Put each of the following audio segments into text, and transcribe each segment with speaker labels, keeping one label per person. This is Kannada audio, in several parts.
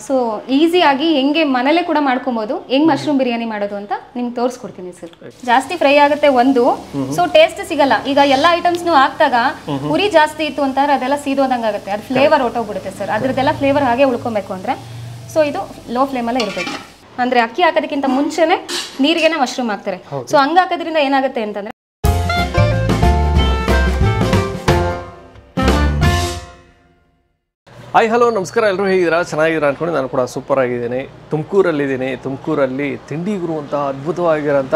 Speaker 1: ಸೊ ಈಸಿಯಾಗಿ ಹೆಂಗೆ ಮನೇಲೆ ಕೂಡ ಮಾಡ್ಕೊಬೋದು, ಹೆಂಗ್ ಮಶ್ರೂಮ್ ಬಿರಿಯಾನಿ ಮಾಡೋದು ಅಂತ ನಿಮ್ಗೆ ತೋರಿಸ್ಕೊಡ್ತೀನಿ ಸರ್. ಜಾಸ್ತಿ ಫ್ರೈ ಆಗುತ್ತೆ ಒಂದು, ಸೊ ಟೇಸ್ಟ್ ಸಿಗಲ್ಲ. ಈಗ ಎಲ್ಲ ಐಟಮ್ಸ್ನು ಹಾಕ್ದಾಗ ಉರಿ ಜಾಸ್ತಿ ಇತ್ತು ಅಂತಾರೆ ಅದೆಲ್ಲ ಸೀದೋದಂಗೆ ಆಗುತ್ತೆ, ಅದು ಫ್ಲೇವರ್ ಹೊಟ್ಟೋಗ್ಬಿಡುತ್ತೆ ಸರ್. ಅದ್ರದ್ದೆಲ್ಲ ಫ್ಲೇವರ್ ಹಾಗೆ ಉಳ್ಕೊಬೇಕು ಅಂದರೆ ಸೊ ಇದು ಲೋ ಫ್ಲೇಮಲ್ಲೇ ಇರಬೇಕು. ಅಂದರೆ ಅಕ್ಕಿ ಹಾಕೋದಕ್ಕಿಂತ ಮುಂಚೆನೆ ನೀರಿಗೆನೆ ಮಶ್ರೂಮ್ ಹಾಕ್ತಾರೆ. ಸೊ ಹಂಗೆ ಹಾಕೋದ್ರಿಂದ ಏನಾಗುತ್ತೆ ಅಂತಂದರೆ
Speaker 2: ಹಾಯ್ ಹಲೋ ನಮಸ್ಕಾರ, ಎಲ್ಲರೂ ಹೇಗಿದ್ದೀರಾ? ಚೆನ್ನಾಗಿದ್ದೀರಾ ಅಂದ್ಕೊಂಡು ನಾನು ಕೂಡ ಸೂಪರ್ ಆಗಿದ್ದೀನಿ. ತುಮಕೂರಲ್ಲಿದ್ದೀನಿ. ತುಮಕೂರಲ್ಲಿ ತಿಂಡಿ ಗುರುವಂಥ ಅದ್ಭುತವಾಗಿರೋಂಥ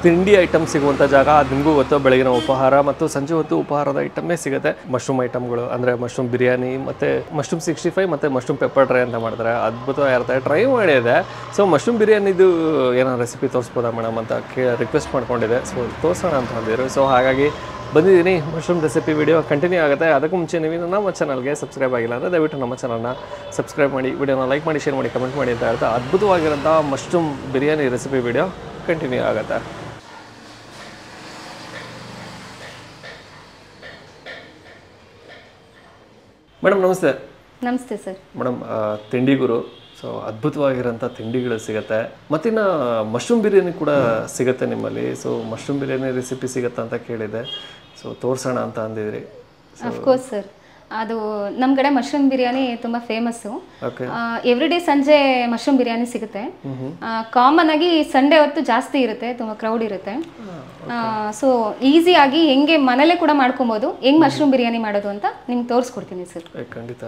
Speaker 2: ತಿಂಡಿ ಐಟಮ್ ಸಿಗುವಂಥ ಜಾಗ. ಅದು ನಿಮಗೂ ಗೊತ್ತು, ಬೆಳಗಿನ ಉಪಹಾರ ಮತ್ತು ಸಂಜೆ ಹೊತ್ತು ಉಪಹಾರದ ಐಟಮ್ಮೇ ಸಿಗುತ್ತೆ. ಮಶ್ರೂಮ್ ಐಟಮ್ಗಳು ಅಂದರೆ ಮಶ್ರೂಮ್ ಬಿರಿಯಾನಿ ಮತ್ತು ಮಶ್ರೂಮ್ 65 ಮತ್ತು ಮಶ್ರೂಮ್ ಪೆಪ್ಪರ್ ಡ್ರೈ ಅಂತ ಮಾಡ್ತಾರೆ. ಅದ್ಭುತವಾಗಿರುತ್ತೆ, ಟ್ರೈ ಮಾಡಿದೆ. ಸೊ ಮಶ್ರೂಮ್ ಬಿರಿಯಾನಿದು ಏನೋ ರೆಸಿಪಿ ತೋರಿಸ್ಬೋದಾ ಮೇಡಮ್ ಅಂತ ರಿಕ್ವೆಸ್ಟ್ ಮಾಡ್ಕೊಂಡಿದೆ. ಸೊ ತೋರಿಸೋಣ ಅಂತ ಅಂದಿದ್ರು. ಸೊ ಹಾಗಾಗಿ ಬಂದಿದ್ದೀನಿ. ಮಶ್ರೂಮ್ ರೆಸಿಪಿ ವಿಡಿಯೋ ಕಂಟಿನ್ಯೂ ಆಗುತ್ತೆ. ಅದಕ್ಕೂ ಮುಂಚೆ ನೀವು ನಮ್ಮ ಚಾನಲ್ಗೆ ಸಬ್ಸ್ಕ್ರೈಬ್ ಆಗಿಲ್ಲ ಅಂದರೆ ದಯವಿಟ್ಟು ನಮ್ಮ ಚಾನಲ್ನ ಸಬ್ಸ್ಕ್ರೈಬ್ ಮಾಡಿ, ವಿಡಿಯೋನ ಲೈಕ್ ಮಾಡಿ, ಶೇರ್ ಮಾಡಿ, ಕಮೆಂಟ್ ಮಾಡಿ ಅಂತ ಹೇಳ್ತಾ ಅದ್ಭುತವಾಗಿರೋಂಥ mushroom biryani recipe video continue ಆಗುತ್ತೆ. ಮೇಡಮ್ ನಮಸ್ತೆ.
Speaker 1: ನಮಸ್ತೆ ಸರ್.
Speaker 2: ಮೇಡಮ್ ತಿಂಡಿ ಗುರು, ಸೊ ಅದ್ಭುತವಾಗಿರೋಂಥ ತಿಂಡಿಗಳು ಸಿಗುತ್ತೆ. ಮತ್ತಿನ್ನು ಮಶ್ರೂಮ್ ಬಿರಿಯಾನಿ ಕೂಡ ಸಿಗುತ್ತೆ ನಿಮ್ಮಲ್ಲಿ. ಸೊ ಮಶ್ರೂಮ್ ಬಿರಿಯಾನಿ ರೆಸಿಪಿ ಸಿಗುತ್ತೆ ಅಂತ ಕೇಳಿದೆ. ಸೊ ತೋರಿಸೋಣ ಅಂತ ಅಂದಿದ್ರಿ.
Speaker 1: ಅಫ್ಕೋರ್ಸ್ ಸರ್, ಅದು ನಮ್ಮ ಕಡೆ ಮಶ್ರೂಮ್ ಬಿರಿಯಾನಿ ತುಂಬ ಫೇಮಸ್ಸು.
Speaker 2: ಓಕೆ.
Speaker 1: ಎವ್ರಿ ಡೇ ಸಂಜೆ ಮಶ್ರೂಮ್ ಬಿರಿಯಾನಿ ಸಿಗುತ್ತೆ. ಕಾಮನ್ ಆಗಿ ಸಂಡೇ ಹೊತ್ತು ಜಾಸ್ತಿ ಇರುತ್ತೆ, ತುಂಬ ಕ್ರೌಡ್ ಇರುತ್ತೆ. ಸೊ ಈಸಿಯಾಗಿ ಹೆಂಗೆ ಮನೇಲೆ ಕೂಡ ಮಾಡ್ಕೊಬೋದು, ಹೆಂಗೆ ಮಶ್ರೂಮ್ ಬಿರಿಯಾನಿ ಮಾಡೋದು ಅಂತ ನಿಮ್ಗೆ ತೋರಿಸ್ಕೊಡ್ತೀನಿ ಸರ್.
Speaker 2: ಖಂಡಿತ.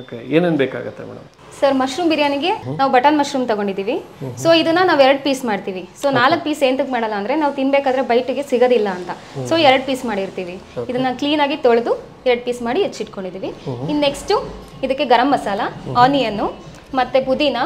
Speaker 2: ಓಕೆ, ಏನೇನು ಬೇಕಾಗುತ್ತೆ ಮೇಡಮ್?
Speaker 1: ಸರ್ ಮಶ್ರೂಮ್ ಬಿರಿಯಾನಿಗೆ ನಾವು ಬಟನ್ ಮಶ್ರೂಮ್ ತಗೊಂಡಿದ್ದೀವಿ. ಸೊ ಇದನ್ನ ನಾವು 2 ಪೀಸ್ ಮಾಡ್ತೀವಿ. ಸೊ 4 ಪೀಸ್ ಏನಕ್ಕೆ ಮಾಡಲ್ಲ ಅಂದರೆ ನಾವು ತಿನ್ಬೇಕಾದ್ರೆ ಬೈಟಿಗೆ ಸಿಗೋದಿಲ್ಲ ಅಂತ. ಸೊ 2 ಪೀಸ್ ಮಾಡಿರ್ತೀವಿ. ಇದನ್ನ ಕ್ಲೀನಾಗಿ ತೊಳೆದು 2 ಪೀಸ್ ಮಾಡಿ ಹೆಚ್ಚಿಟ್ಕೊಂಡಿದ್ದೀವಿ. ಇನ್ನು ನೆಕ್ಸ್ಟು ಇದಕ್ಕೆ ಗರಂ ಮಸಾಲ, ಆನಿಯನ್ನು, ಮತ್ತು ಪುದೀನ,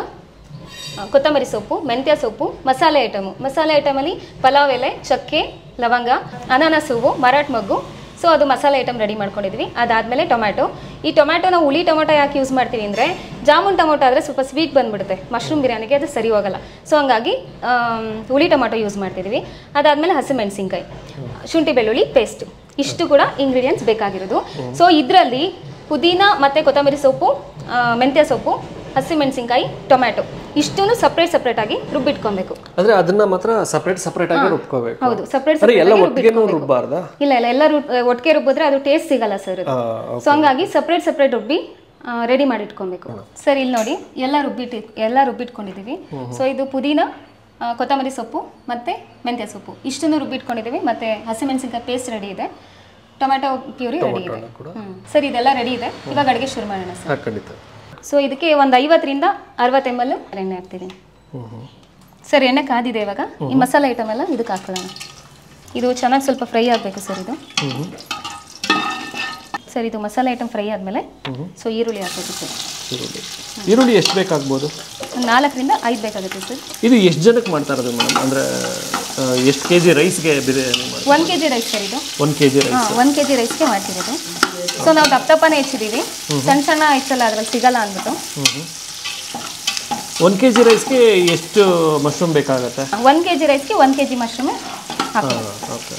Speaker 1: ಕೊತ್ತಂಬರಿ ಸೊಪ್ಪು, ಮೆಂತ್ಯ ಸೊಪ್ಪು, ಮಸಾಲೆ ಐಟಮಲ್ಲಿ ಪಲಾವ್ ಎಲೆ, ಚಕ್ಕೆ, ಲವಂಗ, ಅನಾನಸ್ ಹೂವು, ಮರಾಠ ಮೊಗ್ಗು. ಸೊ ಅದು ಮಸಾಲೆ ಐಟಮ್ ರೆಡಿ ಮಾಡ್ಕೊಂಡಿದ್ವಿ. ಅದಾದಮೇಲೆ ಟೊಮ್ಯಾಟೊ. ಈ ಟೊಮ್ಯಾಟೊ ನಾವು ಹುಳಿ ಟೊಮೊಟೊ ಯಾಕೆ ಯೂಸ್ ಮಾಡ್ತೀವಿ ಅಂದರೆ ಜಾಮೂನ್ ಟೊಮೊಟೊ ಆದರೆ ಸ್ವಲ್ಪ ಸ್ವೀಟ್ ಬಂದುಬಿಡುತ್ತೆ, ಮಶ್ರೂಮ್ ಬಿರಿಯಾನಿಗೆ ಅದು ಸರಿ ಹೋಗಲ್ಲ. ಸೊ ಹಂಗಾಗಿ ಹುಳಿ ಟೊಮೊಟೊ ಯೂಸ್ ಮಾಡ್ತಿದ್ದೀವಿ. ಅದಾದಮೇಲೆ ಹಸಿಮೆಣಸಿನ್ಕಾಯಿ, ಶುಂಠಿ ಬೆಳ್ಳುಳ್ಳಿ ಪೇಸ್ಟು, ಇಷ್ಟು ಕೂಡ ಇಂಗ್ರೀಡಿಯೆಂಟ್ಸ್ ಬೇಕಾಗಿರೋದು. ಸೊ ಇದರಲ್ಲಿ ಪುದೀನ ಮತ್ತು ಕೊತ್ತಂಬರಿ ಸೊಪ್ಪು, ಮೆಂತ್ಯ ಸೊಪ್ಪು, ಹಸಿಮೆಣಸಿನ್ಕಾಯಿ, ಟೊಮ್ಯಾಟೊ ಇಷ್ಟನ್ನು ಸಪ್ರೇಟ್ ಆಗಿ ರುಬ್ಬಿಟ್ಕೊಬೇಕು.
Speaker 2: ಅಂದ್ರೆ ಅದನ್ನ ಮಾತ್ರ ಸಪ್ರೇಟ್ ಆಗಿ ರುಬ್ಕೋಬೇಕು.
Speaker 1: ಹೌದು, ಸಪ್ರೇಟ್
Speaker 2: ಎಲ್ಲ ಒಟ್ಟಿಗೆ ರುಬ್ಬಾರ್ದಾ?
Speaker 1: ಇಲ್ಲ, ಎಲ್ಲ ಒಟ್ಟಿಗೆ ರುಬ್ಬಿದ್ರೆ ಅದು ಟೇಸ್ಟ್ ಸಿಗಲ್ಲ ಸರ್. ಸೊ ಹಂಗಾಗಿ ಸಪ್ರೇಟ್ ರುಬ್ಬಿ ರೆಡಿ ಮಾಡಿ ಇಟ್ಕೊಬೇಕು. ಸರ್ ಇಲ್ಲಿ ನೋಡಿ, ಎಲ್ಲ ರುಬ್ಬಿಟ್ಕೊಂಡಿದ್ದೀವಿ. ಸೊ ಇದು ಪುದೀನ, ಕೊತ್ತಂಬರಿ ಸೊಪ್ಪು ಮತ್ತು ಮೆಂತ್ಯ ಸೊಪ್ಪು ಇಷ್ಟನ್ನು ರುಬ್ಬಿಟ್ಕೊಂಡಿದ್ದೀವಿ. ಮತ್ತು ಹಸಿಮೆಣಸಿನ್ಕಾಯಿ ಪೇಸ್ಟ್ ರೆಡಿ ಇದೆ, ಟೊಮ್ಯಾಟೊ ಪ್ಯೂರಿ ರೆಡಿ ಇದೆ. ಸರ್ ಇದೆಲ್ಲ ರೆಡಿ ಇದೆ. ಇವಾಗ ಅಡುಗೆ ಶುರು ಮಾಡೋಣ ಸರ್.
Speaker 2: ಖಂಡಿತ.
Speaker 1: ಸೊ ಇದಕ್ಕೆ ಒಂದು 50ರಿಂದ 60 ml ಎಣ್ಣೆ ಹಾಕ್ತಿದ್ದೀನಿ. ಸರ್ ಎಣ್ಣೆ ಕಾದಿದೆ. ಇವಾಗ ಈ ಮಸಾಲೆ ಐಟಮ್ ಎಲ್ಲ ಇದಕ್ಕೆ ಹಾಕೊಳ್ಳೋಣ. ಇದು ಚೆನ್ನಾಗಿ ಸ್ವಲ್ಪ ಫ್ರೈ ಆಗಬೇಕು ಸರ್. ಇದು ಸರ್ ಇದು ಮಸಾಲೆ ಐಟಮ್ ಫ್ರೈ ಆದಮೇಲೆ ಸೊ ಈರುಳ್ಳಿ ಹಾಕಬೇಕು ಸರ್.
Speaker 2: ಈರುಳ್ಳಿ ಎಷ್ಟು ಬೇಕಾಗ್ಬೋದು?
Speaker 1: 4ರಿಂದ 5 ಬೇಕಾಗುತ್ತೆ ಸರ್.
Speaker 2: ಇದು ಎಷ್ಟು ಜನಕ್ಕೆ ಮಾಡ್ತಾ ಇರೋದು ಮೇಡಮ್? ಅಂದರೆ ಎಷ್ಟು ಕೆಜಿ ರೈಸ್ಗೆ ಬಿರಿಯಾನಿ?
Speaker 1: 1 kg rice sir. ಇದು
Speaker 2: 1 kg ರೈಸ್.
Speaker 1: 1 kg ರೈಸ್ಗೆ ಮಾಡ್ತಿರೋದು. ಸೊ ನಾವು ದಪ್ಪನೇ ಹೆಚ್ಚಿದ್ದೀವಿ, ಸಣ್ಣ ಹೆಚ್ಚಲ್ಲ, ಅದ್ರಲ್ಲಿ ಸಿಗಲ್ಲ ಅಂದ್ಬಿಟ್ಟು.
Speaker 2: 1 kg ರೈಸ್ಗೆ ಎಷ್ಟು ಮಶ್ರೂಮ್ ಬೇಕಾಗುತ್ತೆ?
Speaker 1: 1 kg ರೈಸ್ಗೆ 1 kg ಮಶ್ರೂಮ್ ಹಾಕಿ.
Speaker 2: ಓಕೆ.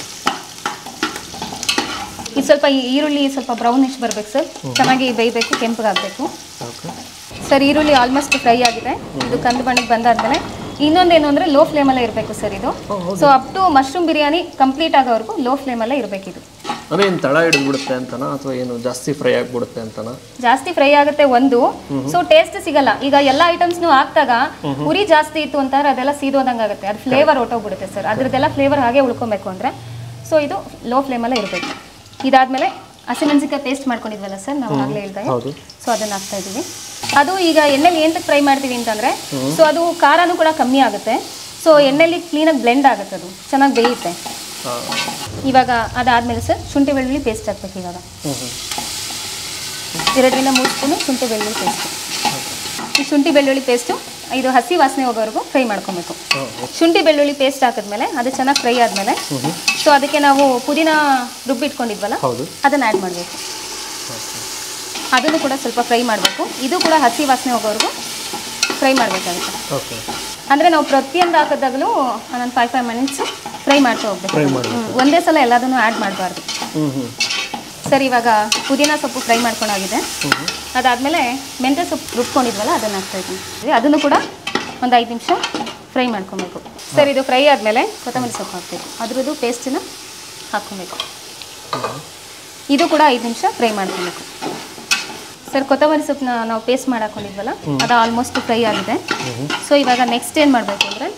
Speaker 1: ಇದು ಸ್ವಲ್ಪ ಈರುಳ್ಳಿ ಸ್ವಲ್ಪ ಬ್ರೌನಿಶ್ ಬರಬೇಕು ಸರ್, ಚೆನ್ನಾಗಿ ಬೇಯಬೇಕು, ಕೆಂಪಗಾಗಬೇಕು. ಸರ್ ಈರುಳ್ಳಿ ಆಲ್ಮೋಸ್ಟ್ ಫ್ರೈ ಆಗಿದೆ. ಇದು ಕಂದು ಬಣ್ಣಕ್ಕೆ ಬಂದಾದ್ಮೇಲೆ ಇನ್ನೊಂದೇನು ಅಂದರೆ ಲೋ ಫ್ಲೇಮಲ್ಲೇ ಇರಬೇಕು ಸರ್ ಇದು. So up to mushroom biryani complete ಆಗೋವರೆಗೂ ಲೋ ಫ್ಲೇಮಲ್ಲೇ ಇರಬೇಕಿದು.
Speaker 2: ಅದೇ ಏನು ತಳ ಹಿಡಿದ್ಬಿಡುತ್ತೆ ಅಂತನಾ ಅಥವಾ ಏನು ಜಾಸ್ತಿ ಫ್ರೈ ಆಗಿಬಿಡುತ್ತೆ ಅಂತನಾ?
Speaker 1: ಜಾಸ್ತಿ ಫ್ರೈ ಆಗುತ್ತೆ ಒಂದು, ಸೊ ಟೇಸ್ಟ್ ಸಿಗಲ್ಲ. ಈಗ ಎಲ್ಲ ಐಟಮ್ಸ್ನು ಹಾಕ್ದಾಗ ಉರಿ ಜಾಸ್ತಿ ಇತ್ತು ಅಂತಾರೆ ಅದೆಲ್ಲ ಸೀದೋದಂಗೆ ಆಗುತ್ತೆ, ಅದು ಫ್ಲೇವರ್ ಹೊಟ್ಟೋಗ್ಬಿಡುತ್ತೆ ಸರ್. ಅದ್ರದ್ದೆಲ್ಲ ಫ್ಲೇವರ್ ಹಾಗೆ ಉಳ್ಕೊಬೇಕು ಅಂದರೆ ಸೊ ಇದು ಲೋ ಫ್ಲೇಮಲ್ಲೇ ಇರಬೇಕು. ಇದಾದಮೇಲೆ ಹಸಿಮೆಣಸಿನ್ಕಾಯಿ ಪೇಸ್ಟ್ ಮಾಡ್ಕೊಂಡಿದ್ವಲ್ಲ ಸರ್, ನಾವು ಆಗಲೇ ಹೇಳ್ದಾಗ, ಸೊ ಅದನ್ನು ಹಾಕ್ತಾ ಇದ್ದೀವಿ. ಅದು ಈಗ ಎಣ್ಣೆಲಿ ಏನಕ್ಕೆ ಫ್ರೈ ಮಾಡ್ತೀವಿ ಅಂತಂದರೆ ಸೊ ಅದು ಖಾರನೂ ಕೂಡ ಕಮ್ಮಿ ಆಗುತ್ತೆ. ಸೊ ಎಣ್ಣೆಲಿ ಕ್ಲೀನಾಗಿ ಬ್ಲೆಂಡ್ ಆಗುತ್ತೆ, ಅದು ಚೆನ್ನಾಗಿ ಬೇಯುತ್ತೆ. ಇವಾಗ ಅದಾದಮೇಲೆ ಸರ್ ಶುಂಠಿ ಬೆಳ್ಳುಳ್ಳಿ ಪೇಸ್ಟ್ ಹಾಕ್ಬೇಕು. ಇವಾಗ 2ರಿಂದ 3 ಸ್ಪೂನು ಶುಂಠಿ ಬೆಳ್ಳುಳ್ಳಿ ಪೇಸ್ಟು. ಈ ಶುಂಠಿ ಬೆಳ್ಳುಳ್ಳಿ ಪೇಸ್ಟು ಇದು ಹಸಿ ವಾಸನೆ ಹೋಗೋವರೆಗೂ ಫ್ರೈ ಮಾಡ್ಕೊಬೇಕು. ಶುಂಠಿ ಬೆಳ್ಳುಳ್ಳಿ ಪೇಸ್ಟ್ ಹಾಕಿದ್ಮೇಲೆ ಅದು ಚೆನ್ನಾಗಿ ಫ್ರೈ ಆದಮೇಲೆ ಸೊ ಅದಕ್ಕೆ ನಾವು ಪುದೀನ ರುಬ್ಬಿಟ್ಕೊಂಡಿದ್ವಲ್ಲ ಅದನ್ನು ಆ್ಯಡ್ ಮಾಡಬೇಕು. ಅದನ್ನು ಕೂಡ ಸ್ವಲ್ಪ ಫ್ರೈ ಮಾಡಬೇಕು. ಇದು ಕೂಡ ಹಸಿ ವಾಸನೆ ಹೋಗೋವರೆಗೂ ಫ್ರೈ ಮಾಡಬೇಕಾಗುತ್ತೆ. ಅಂದರೆ ನಾವು ಪ್ರತಿಯೊಂದು ಹಾಕಿದಾಗಲೂ ಒಂದೊಂದು 5 ಮಿನಿಟ್ಸ್ ಫ್ರೈ ಮಾಡ್ತಾ ಹೋಗ್ಬೇಕು. ಒಂದೇ ಸಲ ಎಲ್ಲದನ್ನು ಆ್ಯಡ್ ಮಾಡಬಾರ್ದು. ಸರ್ ಇವಾಗ ಪುದೀನ ಸೊಪ್ಪು ಫ್ರೈ ಮಾಡ್ಕೊಂಡಾಗಿದೆ. ಅದಾದಮೇಲೆ ಮೆಂತ್ಯ ಸೊಪ್ಪು ರುಬ್ಕೊಂಡಿದ್ವಲ್ಲ ಅದನ್ನು ಹಾಕ್ತಾಯಿದ್ದೀನಿ. ಅದನ್ನು ಕೂಡ ಒಂದು 5 ನಿಮಿಷ ಫ್ರೈ ಮಾಡ್ಕೊಬೇಕು ಸರ್. ಇದು ಫ್ರೈ ಆದಮೇಲೆ ಕೊತ್ತಂಬರಿ ಸೊಪ್ಪು ಹಾಕಬೇಕು, ಅದ್ರದ್ದು ಪೇಸ್ಟನ್ನ ಹಾಕ್ಕೊಬೇಕು. ಇದು ಕೂಡ 5 ನಿಮಿಷ ಫ್ರೈ ಮಾಡ್ಕೊಬೇಕು ಸರ್. ಕೊತ್ತಂಬರಿ ಸೊಪ್ಪನ್ನ ನಾವು ಪೇಸ್ಟ್ ಮಾಡಿ ಹಾಕ್ಕೊಂಡಿದ್ವಲ್ಲ ಅದು ಆಲ್ಮೋಸ್ಟ್ ಫ್ರೈ ಆಗಿದೆ. ಸೊ ಇವಾಗ ನೆಕ್ಸ್ಟ್ ಏನು ಮಾಡಬೇಕು ಅಂದರೆ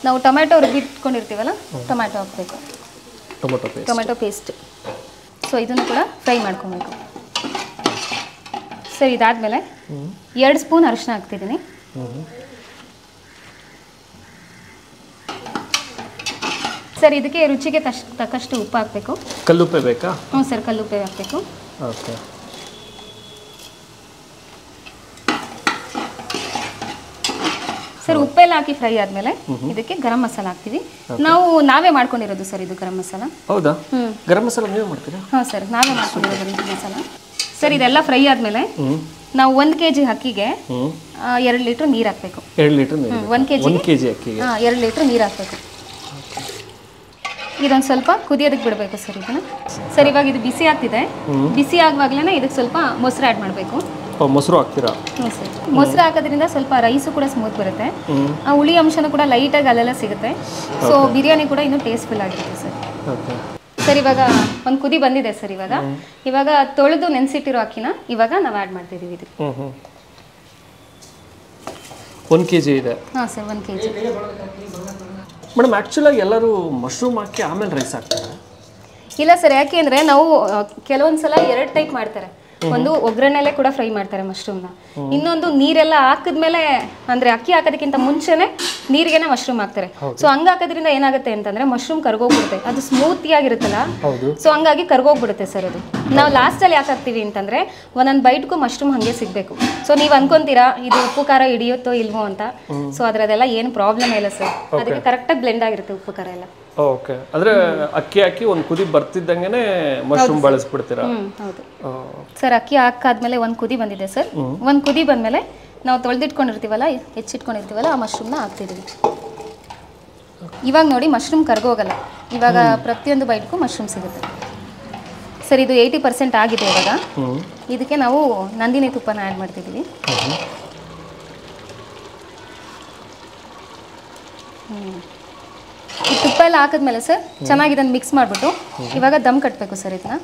Speaker 1: ನಾವು ಟೊಮ್ಯಾಟೊ ರುಬ್ಬಿಟ್ಕೊಂಡಿರ್ತೀವಲ್ಲ ಟೊಮ್ಯಾಟೊ ಹಾಕಬೇಕು, ಟೊಮೆಟೊ ಪೇಸ್ಟ್. ಸೊ ಇದನ್ನು ಕೂಡ ಫ್ರೈ ಮಾಡ್ಕೊಬೇಕು ಸರ್. ಇದಾದಮೇಲೆ 2 ಸ್ಪೂನ್ ಅರಿಶಿನ ಹಾಕ್ತಿದ್ದೀನಿ. ಸರ್ ಇದಕ್ಕೆ ರುಚಿಗೆ ತಕ್ಕಷ್ಟು ಉಪ್ಪು ಹಾಕಬೇಕು.
Speaker 2: ಕಲ್ಲುಪ್ಪೆ ಬೇಕಾ?
Speaker 1: ಹ್ಞೂ ಸರ್, ಕಲ್ಲುಪ್ಪೆ ಹಾಕಬೇಕು.
Speaker 2: ಓಕೆ.
Speaker 1: ಸರ್ ಉಪ್ಪೆಲ್ಲ ಹಾಕಿ ಫ್ರೈ ಆದಮೇಲೆ ಇದಕ್ಕೆ ಗರಂ ಮಸಾಲ ಹಾಕ್ತೀವಿ. ನಾವೇ ಮಾಡ್ಕೊಂಡಿರೋದು ಸರ್ ಇದು ಗರಂ ಮಸಾಲ.
Speaker 2: ಹೌದಾ? ಗರಂ ಮಸಾಲ ನೀವೇ ಮಾಡ್ತೀರಾ?
Speaker 1: ಹಾಂ ಸರ್, ನಾವೇ ಮಾಡ್ಕೊಂಡಿರೋದು ಗರಂ ಮಸಾಲ. ಸರ್ ಇದೆಲ್ಲ ಫ್ರೈ ಆದಮೇಲೆ ನಾವು 1 kg ಅಕ್ಕಿಗೆ 2 ಲೀಟ್ರ್ ನೀರು ಹಾಕಬೇಕು.
Speaker 2: 2 ಲೀಟ್ರ್ ನೀರು?
Speaker 1: 1 kg ಅಕ್ಕಿಗೆ 2 ಲೀಟ್ರ್ ನೀರು ಹಾಕಬೇಕು. ಇದೊಂದು ಸ್ವಲ್ಪ ಕುದಿಯೋದಕ್ಕೆ ಬಿಡಬೇಕು ಸರ್ ಇದನ್ನು. ಸರ್ ಇವಾಗ ಇದು ಬಿಸಿ ಆಗ್ತಿದೆ, ಬಿಸಿ ಆಗುವಾಗಲೇ ಇದಕ್ಕೆ ಸ್ವಲ್ಪ ಮೊಸರು ಆ್ಯಡ್ ಮಾಡಬೇಕು.
Speaker 2: ಮೊಸರು ಹಾಕ್ತೀರಾ?
Speaker 1: ಹ್ಞೂ ಸರ್, ಮೊಸರು ಹಾಕೋದ್ರಿಂದ ಸ್ವಲ್ಪ ರೈಸು ಕೂಡ ಸ್ಮೂತ್ ಬರುತ್ತೆ, ಆ ಹುಳಿ ಅಂಶನೂ ಕೂಡ ಲೈಟಾಗಿ ಅಲ್ಲೆಲ್ಲ ಸಿಗುತ್ತೆ. ಸೊ ಬಿರಿಯಾನಿ ಕೂಡ ಇನ್ನೂ ಟೇಸ್ಟ್ಫುಲ್ ಆಗಿರುತ್ತೆ ಸರ್. ಸರ್ ಇವಾಗ ಒಂದು ಕುದಿ ಬಂದಿದೆ ಸರ್. ಇವಾಗ ತೊಳೆದು ನೆನೆಸಿಟ್ಟಿರೋ ಅಕ್ಕಿನ ಇವಾಗ ನಾವು ಆ್ಯಡ್ ಮಾಡ್ತಿದ್ದೀವಿ ಇದಕ್ಕೆ.
Speaker 2: 1 kg ಇದೆ?
Speaker 1: ಹಾಂ ಸರ್, 1 kg.
Speaker 2: ಮೇಡಮ್ ಆ್ಯಕ್ಚುಲಾಗಿ ಎಲ್ಲರೂ ಮಶ್ರೂಮ್ ಹಾಕಿ ಆಮೇಲೆ ರೈಸ್ ಹಾಕ್ತಾರೆ?
Speaker 1: ಇಲ್ಲ ಸರ್, ಯಾಕೆ ಅಂದರೆ ನಾವು ಕೆಲವೊಂದು ಸಲ 2 ಟೈಪ್ ಮಾಡ್ತಾರೆ. ಒಂದು ಒಗ್ಗರಣೆಲೆ ಕೂಡ ಫ್ರೈ ಮಾಡ್ತಾರೆ ಮಶ್ರೂಮ್ನ, ಇನ್ನೊಂದು ನೀರೆಲ್ಲ ಹಾಕಿದ್ಮೇಲೆ ಅಂದರೆ ಅಕ್ಕಿ ಹಾಕೋದಕ್ಕಿಂತ ಮುಂಚೆನೆ ನೀರಿಗೆನೆ ಮಶ್ರೂಮ್ ಹಾಕ್ತಾರೆ. ಸೊ ಹಂಗೆ ಹಾಕೋದ್ರಿಂದ ಏನಾಗುತ್ತೆ ಅಂತಂದ್ರೆ ಮಶ್ರೂಮ್ ಕರ್ಗೋಗ್ಬಿಡುತ್ತೆ, ಅದು ಸ್ಮೂತಿಯಾಗಿರುತ್ತಲ್ಲ, ಸೊ ಹಂಗಾಗಿ ಕರ್ಗೋಗ್ಬಿಡುತ್ತೆ ಸರ್. ಅದು ನಾವು ಲಾಸ್ಟಲ್ಲಿ ಯಾಕೆ ಹಾಕ್ತೀವಿ ಅಂತಂದರೆ ಒಂದೊಂದು ಬೈಟ್ಗೂ ಮಶ್ರೂಮ್ ಹಾಗೆ ಸಿಗಬೇಕು. ಸೊ ನೀವು ಅನ್ಕೊಂತೀರಾ ಇದು ಉಪ್ಪು ಖಾರ ಹಿಡಿಯುತ್ತೋ ಇಲ್ವೋ ಅಂತ, ಸೊ ಅದರದೆಲ್ಲ ಏನು ಪ್ರಾಬ್ಲಮ್ ಇಲ್ಲ ಸರ್, ಅದಕ್ಕೆ ಕರೆಕ್ಟಾಗಿ ಬ್ಲೆಂಡ್ ಆಗಿರುತ್ತೆ ಉಪ್ಪು ಖಾರ ಎಲ್ಲ.
Speaker 2: ಓಕೆ, ಅಂದರೆ ಅಕ್ಕಿ ಹಾಕಿ ಒಂದು ಕುದಿ ಬರ್ತಿದ್ದಂಗೆ ಮಶ್ರೂಮ್ ಬಳಸ್ಬಿಡ್ತೀರಾ?
Speaker 1: ಹೌದು ಸರ್. ಅಕ್ಕಿ ಹಾಕಾದ್ಮೇಲೆ 1 ಕುದಿ ಬಂದಿದೆ ಸರ್. 1 ಕುದಿ ಬಂದಮೇಲೆ ನಾವು ತೊಳೆದಿಟ್ಕೊಂಡಿರ್ತೀವಲ್ಲ, ಹೆಚ್ಚಿಟ್ಕೊಂಡಿರ್ತೀವಲ್ಲ ಆ ಮಶ್ರೂಮ್ನ ಹಾಕ್ತಿದ್ದೀವಿ. ಇವಾಗ ನೋಡಿ ಮಶ್ರೂಮ್ ಕರ್ಗೋಗಲ್ಲ, ಇವಾಗ ಪ್ರತಿಯೊಂದು ಬೈಟ್ಗೂ ಮಶ್ರೂಮ್ ಸಿಗುತ್ತೆ ಸರ್. ಇದು 80% ಆಗಿದೆ. ಇವಾಗ ಇದಕ್ಕೆ ನಾವು ನಂದಿನಿ ತುಪ್ಪನ ಆ್ಯಡ್ ಮಾಡ್ತಿದ್ದೀವಿ. ಈ ತುಪ್ಪ ಎಲ್ಲ ಹಾಕಿದ್ಮೇಲೆ ಸರ್ ಚೆನ್ನಾಗಿ ಇದನ್ನು ಮಿಕ್ಸ್ ಮಾಡಿಬಿಟ್ಟು ಇವಾಗ ದಮ್ ಕಟ್ಟಬೇಕು ಸರ್. ಇದನ್ನ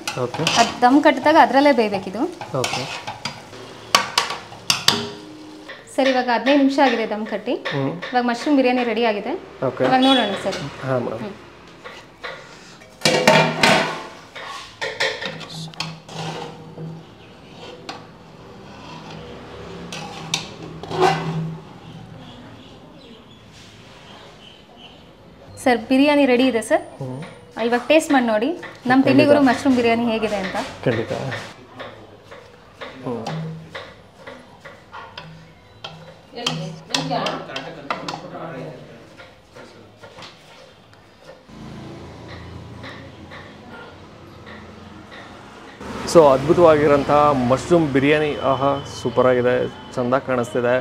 Speaker 1: ಅದು ದಮ್ ಕಟ್ಟಿದಾಗ ಅದರಲ್ಲೇ ಬೇಯಬೇಕಿದು ಸರ್. ಇವಾಗ 15 ನಿಮಿಷ ಆಗಿದೆ ದಮ್ ಕಟ್ಟಿ. ಇವಾಗ ಮಶ್ರೂಮ್ ಬಿರಿಯಾನಿ ರೆಡಿ ಆಗಿದೆ. ಇವಾಗ ನೋಡೋಣ ಸರ್. ಸರ್ ಬಿರಿಯಾನಿ ರೆಡಿ ಇದೆ ಸರ್. ಇವಾಗ ಟೇಸ್ಟ್ ಮಾಡಿ ನೋಡಿ ನಮ್ಮ ತಿಂಡಿಗುರು ಮಶ್ರೂಮ್ ಬಿರಿಯಾನಿ ಹೇಗಿದೆ ಅಂತ.
Speaker 2: ಖಂಡಿತ. ಸೊ ಅದ್ಭುತವಾಗಿರೋಂಥ ಮಶ್ರೂಮ್ ಬಿರಿಯಾನಿ, ಆಹಾ ಸೂಪರಾಗಿದೆ, ಚೆಂದ ಕಾಣಿಸ್ತಿದೆ.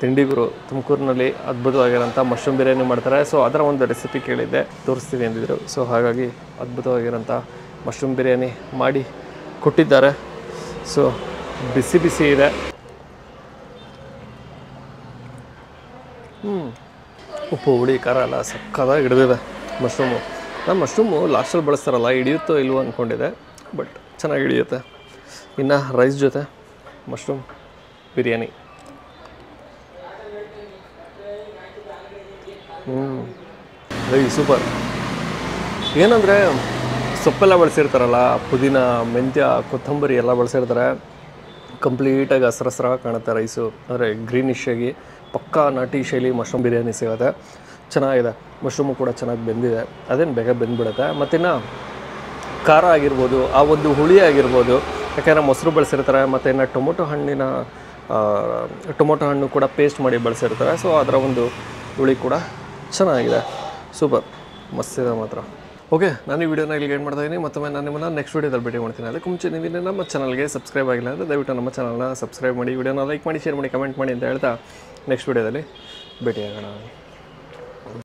Speaker 2: ತಿಂಡಿಗುರು ತುಮಕೂರಿನಲ್ಲಿ ಅದ್ಭುತವಾಗಿರೋಂಥ ಮಶ್ರೂಮ್ ಬಿರಿಯಾನಿ ಮಾಡ್ತಾರೆ. ಸೊ ಅದರ ಒಂದು ರೆಸಿಪಿ ಕೇಳಿದ್ದೆ, ತೋರಿಸ್ತೀವಿ ಅಂದಿದ್ರು. ಸೊ ಹಾಗಾಗಿ ಅದ್ಭುತವಾಗಿರೋಂಥ ಮಶ್ರೂಮ್ ಬಿರಿಯಾನಿ ಮಾಡಿ ಕೊಟ್ಟಿದ್ದಾರೆ. ಸೊ ಬಿಸಿ ಬಿಸಿ ಇದೆ. ಉಪ್ಪು ಹುಳಿ ಖಾರ ಎಲ್ಲ ಸಕ್ಕದಾಗಿ ಹಿಡಿದಿದೆ ಮಶ್ರೂಮು. ನಾನು ಮಶ್ರೂಮು ಲಾಸ್ಟಲ್ಲಿ ಬಳಸ್ತಾರಲ್ಲ, ಹಿಡಿಯುತ್ತೋ ಇಲ್ವೋ ಅಂದ್ಕೊಂಡಿದ್ದೆ, ಬಟ್ ಚೆನ್ನಾಗಿ ಹಿಡಿಯುತ್ತೆ. ಇನ್ನು ರೈಸ್ ಜೊತೆ ಮಶ್ರೂಮ್ ಬಿರಿಯಾನಿ. ಸೂಪರ್. ಏನಂದರೆ ಸೊಪ್ಪೆಲ್ಲ ಬಳಸಿರ್ತಾರಲ್ಲ, ಪುದೀನ, ಮೆಂತ್ಯ, ಕೊತ್ತಂಬರಿ ಎಲ್ಲ ಬಳಸಿರ್ತಾರೆ. ಕಂಪ್ಲೀಟಾಗಿ ಹಸ್ರಸ್ರಾಗಿ ಕಾಣುತ್ತೆ ರೈಸು. ಅಂದರೆ ಗ್ರೀನಿಶ್ ಆಗಿ ಪಕ್ಕಾ ನಾಟಿ ಶೈಲಿ ಮಶ್ರೂಮ್ ಬಿರಿಯಾನಿ ಸಿಗುತ್ತೆ. ಚೆನ್ನಾಗಿದೆ. ಮಶ್ರೂಮು ಕೂಡ ಚೆನ್ನಾಗಿ ಬೆಂದಿದೆ, ಅದೇನು ಬೇಗ ಬೆಂದ್ಬಿಡುತ್ತೆ. ಮತ್ತಿನ್ನು ಖಾರ ಆಗಿರ್ಬೋದು, ಆ ಒಂದು ಹುಳಿ ಆಗಿರ್ಬೋದು, ಯಾಕೆಂದರೆ ಮೊಸರು ಬಳಸಿರ್ತಾರೆ. ಮತ್ತು ಇನ್ನು ಟೊಮೊಟೊ ಹಣ್ಣು ಕೂಡ ಪೇಸ್ಟ್ ಮಾಡಿ ಬಳಸಿರ್ತಾರೆ. ಸೊ ಅದರ ಒಂದು ಹುಳಿ ಕೂಡ ಚೆನ್ನಾಗಿದೆ. ಸೂಪರ್, ಮಸ್ತಿದೆ ಮಾತ್ರ. ಓಕೆ, ನಾನು ಈ ವಿಡಿಯೋನ ಇಲ್ಲಿಗೆ ಏನು ಮಾಡ್ತಾಯಿದ್ದೀನಿ. ಮತ್ತೊಮ್ಮೆ ನಾನು ನಿಮ್ಮನ್ನು ನೆಕ್ಸ್ಟ್ ವೀಡಿಯೋದಲ್ಲಿ ಭೇಟಿ ಮಾಡ್ತೀನಿ. ಅದಕ್ಕೆ ಮುಂಚೆ ನೀವು ನಮ್ಮ ಚಾನಲ್ಗೆ ಸಬ್ಸ್ಕ್ರೈಬ್ ಆಗಿಲ್ಲ ಅಂದರೆ ದಯವಿಟ್ಟು ನಮ್ಮ ಚಾನಲ್ನ ಸಬ್ಸ್ಕ್ರೈಬ್ ಮಾಡಿ, ವಿಡಿಯೋನ ಲೈಕ್ ಮಾಡಿ, ಶೇರ್ ಮಾಡಿ, ಕಮೆಂಟ್ ಮಾಡಿ ಅಂತ ಹೇಳ್ತಾ ನೆಕ್ಸ್ಟ್ ವೀಡಿಯೋದಲ್ಲಿ ಭೇಟಿಯಾಗೋಣ.